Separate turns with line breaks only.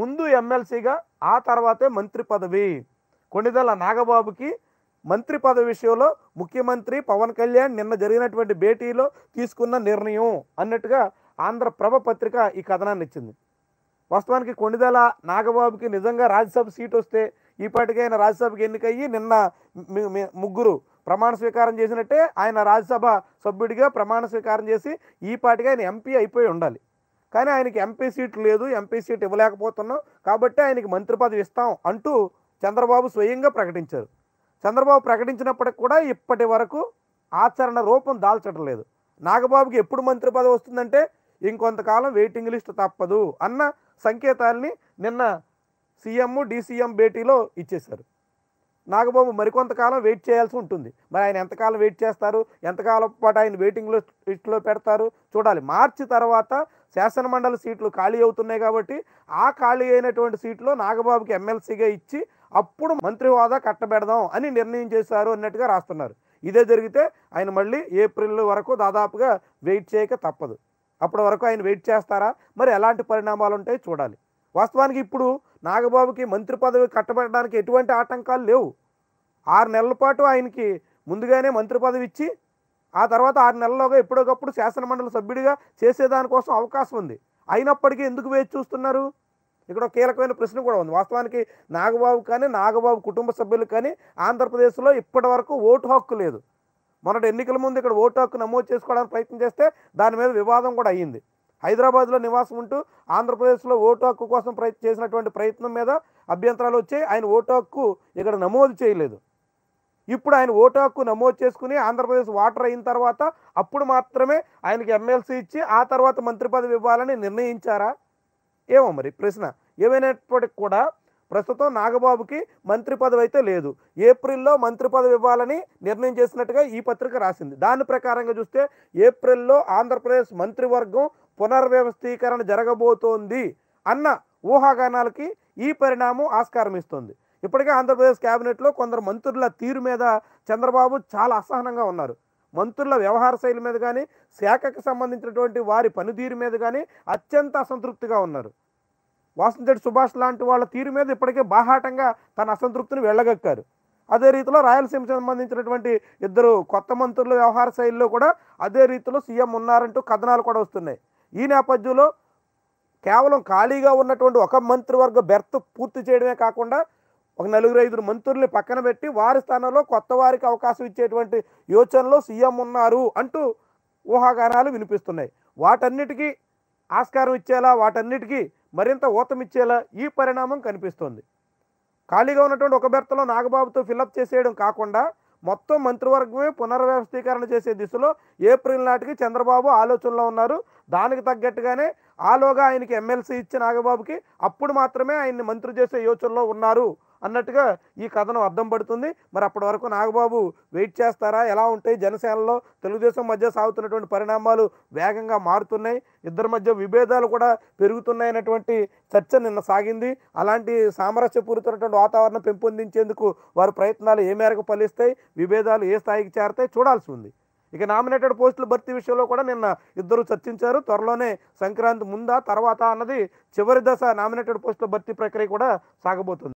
ముందు ఎమ్మెల్సీగా ఆ తర్వాతే మంత్రి పదవి. కొణిదెల నాగబాబుకి మంత్రి పదవి విషయంలో ముఖ్యమంత్రి పవన్ కళ్యాణ్ నిన్న జరిగినటువంటి భేటీలో తీసుకున్న నిర్ణయం అన్నట్టుగా ఆంధ్రప్రభ పత్రిక ఈ కథనాన్ని ఇచ్చింది. వాస్తవానికి కొణిదెల నాగబాబుకి నిజంగా రాజ్యసభ సీట్ వస్తే ఈ పాటికి ఆయన రాజ్యసభకి ఎన్నికయ్యి నిన్న ముగ్గురు ప్రమాణ స్వీకారం చేసినట్టే ఆయన రాజ్యసభ సభ్యుడిగా ప్రమాణ స్వీకారం చేసి ఈ పాటికి ఆయన ఎంపీ అయిపోయి ఉండాలి. కానీ ఆయనకి ఎంపీ సీట్ లేదు, ఎంపీ సీట్ ఇవ్వలేకపోతున్నాం కాబట్టి ఆయనకి మంత్రి పదవి ఇస్తాం అంటూ చంద్రబాబు స్వయంగా ప్రకటించారు. చంద్రబాబు ప్రకటించినప్పటికి కూడా ఇప్పటి వరకు ఆచరణ రూపం దాల్చడం లేదు. నాగబాబుకి ఎప్పుడు మంత్రి పదవి వస్తుందంటే ఇంకొంతకాలం వెయిటింగ్ లిస్ట్ తప్పదు అన్న సంకేతాల్ని నిన్న సీఎం డీసీఎం భేటీలో ఇచ్చేశారు. నాగబాబు మరికొంతకాలం వెయిట్ చేయాల్సి ఉంటుంది. మరి ఆయన ఎంతకాలం వెయిట్ చేస్తారు, ఎంతకాలం పాటు ఆయన వెయిటింగ్ లిస్టులో పెడతారు చూడాలి. మార్చి తర్వాత శాసనమండలి సీట్లు ఖాళీ అవుతున్నాయి కాబట్టి ఆ ఖాళీ అయినటువంటి సీట్లో నాగబాబుకి ఎమ్మెల్సీగా ఇచ్చి అప్పుడు మంత్రి హోదా కట్టబెడదాం అని నిర్ణయం చేశారు అన్నట్టుగా రాస్తున్నారు. ఇదే జరిగితే ఆయన మళ్ళీ ఏప్రిల్ వరకు దాదాపుగా వెయిట్ చేయక తప్పదు. అప్పటి వరకు ఆయన వెయిట్ చేస్తారా, మరి ఎలాంటి పరిణామాలు ఉంటాయి చూడాలి. వాస్తవానికి ఇప్పుడు నాగబాబుకి మంత్రి పదవి కట్టబెట్టడానికి ఎటువంటి ఆటంకాలు లేవు. 6 నెలల పాటు ఆయనకి ముందుగానే మంత్రి పదవి ఇచ్చి ఆ తర్వాత 6 నెలల్లోగా ఎప్పటికప్పుడు శాసనమండలి సభ్యుడిగా చేసేదానికోసం అవకాశం ఉంది. అయినప్పటికీ ఎందుకు వేచి చూస్తున్నారు? ఇక్కడ ఒక కీలకమైన ప్రశ్న కూడా ఉంది. వాస్తవానికి నాగబాబు కానీ నాగబాబు కుటుంబ సభ్యులకు కానీ ఆంధ్రప్రదేశ్లో ఇప్పటి వరకు ఓటు హక్కు లేదు. మొన్నటి ఎన్నికల ముందు ఇక్కడ ఓటు హక్కు నమోదు చేసుకోవడానికి ప్రయత్నం చేస్తే దాని మీద వివాదం కూడా అయ్యింది. హైదరాబాద్లో నివాసం ఉంటూ ఆంధ్రప్రదేశ్లో ఓటు హక్కు కోసం చేసినటువంటి ప్రయత్నం మీద అభ్యంతరాలు వచ్చాయి. ఆయన ఓటు హక్కు ఇక్కడ నమోదు చేయలేదు. ఇప్పుడు ఆయన ఓటు హక్కు నమోదు చేసుకుని ఆంధ్రప్రదేశ్ ఓటర్ అయిన తర్వాత అప్పుడు మాత్రమే ఆయనకి ఎమ్మెల్సీ ఇచ్చి ఆ తర్వాత మంత్రి పదవి ఇవ్వాలని నిర్ణయించారా? ఏమో మరి ప్రశ్న. ఏమైనప్పటికి కూడా ప్రస్తుతం నాగబాబుకి మంత్రి పదవి అయితే లేదు. ఏప్రిల్లో మంత్రి పదవి ఇవ్వాలని నిర్ణయం చేసినట్టుగా ఈ పత్రిక రాసింది. దాని ప్రకారంగా చూస్తే ఏప్రిల్లో ఆంధ్రప్రదేశ్ మంత్రివర్గం పునర్వ్యవస్థీకరణ జరగబోతోంది అన్న ఊహాగానాలకి ఈ పరిణామం ఆస్కారం ఇస్తుంది. ఇప్పటికే ఆంధ్రప్రదేశ్ క్యాబినెట్లో కొందరు మంత్రుల తీరు మీద చంద్రబాబు చాలా అసహనంగా ఉన్నారు. మంత్రుల వ్యవహార శైలి మీద కానీ శాఖకు సంబంధించినటువంటి వారి పనితీరు మీద కానీ అత్యంత అసంతృప్తిగా ఉన్నారు. వాసంశెట్టి సుభాష్ లాంటి వాళ్ళ తీరు మీద ఇప్పటికే బాహాటంగా తన అసంతృప్తిని వెళ్ళగక్కారు. అదే రీతిలో రాయలసీమకు సంబంధించినటువంటి 2 కొత్త మంత్రుల వ్యవహార శైలిలో కూడా అదే రీతిలో సీఎం ఉన్నారంటూ కథనాలు కూడా వస్తున్నాయి. ఈ నేపథ్యంలో కేవలం ఖాళీగా ఉన్నటువంటి ఒక మంత్రివర్గ బెర్త్ పూర్తి చేయడమే కాకుండా ఒక 4-5 మంత్రుల్ని పక్కన పెట్టి వారి స్థానంలో కొత్త వారికి అవకాశం ఇచ్చేటువంటి యోచనలో సీఎం ఉన్నారు అంటూ ఊహాగానాలు వినిపిస్తున్నాయి. వాటన్నిటికీ ఆస్కారం ఇచ్చేలా, వాటన్నిటికీ మరింత ఊతమిచ్చేలా ఈ పరిణామం కనిపిస్తోంది. ఖాళీగా ఉన్నటువంటి ఒక బెర్తలో నాగబాబుతో ఫిలప్ చేసేయడం కాకుండా మొత్తం మంత్రివర్గమే పునర్వ్యవస్థీకరణ చేసే దిశలో ఏప్రిల్ నాటికి చంద్రబాబు ఆలోచనలో ఉన్నారు. దానికి తగ్గట్టుగానే ఆలోగా ఆయనకి ఎమ్మెల్సీ ఇచ్చి నాగబాబుకి అప్పుడు మాత్రమే ఆయన్ని మంత్రి చేసే యోచనలో ఉన్నారు అన్నట్టుగా ఈ కథనం అర్థం పడుతుంది. మరి అప్పటి వరకు నాగబాబు వెయిట్ చేస్తారా? ఎలా ఉంటాయి? జనసేనలో తెలుగుదేశం మధ్య సాగుతున్నటువంటి పరిణామాలు వేగంగా మారుతున్నాయి. ఇద్దరి మధ్య విభేదాలు కూడా పెరుగుతున్నాయనేటువంటి చర్చ నిన్న సాగింది. అలాంటి సామరస్యపూరితమైనటువంటి వాతావరణం పెంపొందించేందుకు వారి ప్రయత్నాలు ఏ మేరకు ఫలిస్తాయి, విభేదాలు ఏ స్థాయికి చేరతాయి చూడాల్సి ఉంది. ఇక నామినేటెడ్ పోస్టుల భర్తీ విషయంలో కూడా నిన్న ఇద్దరు చర్చించారు. త్వరలోనే సంక్రాంతి ముందా తర్వాత అన్నది చివరి దశ నామినేటెడ్ పోస్టుల భర్తీ ప్రక్రియ కూడా సాగబోతుంది.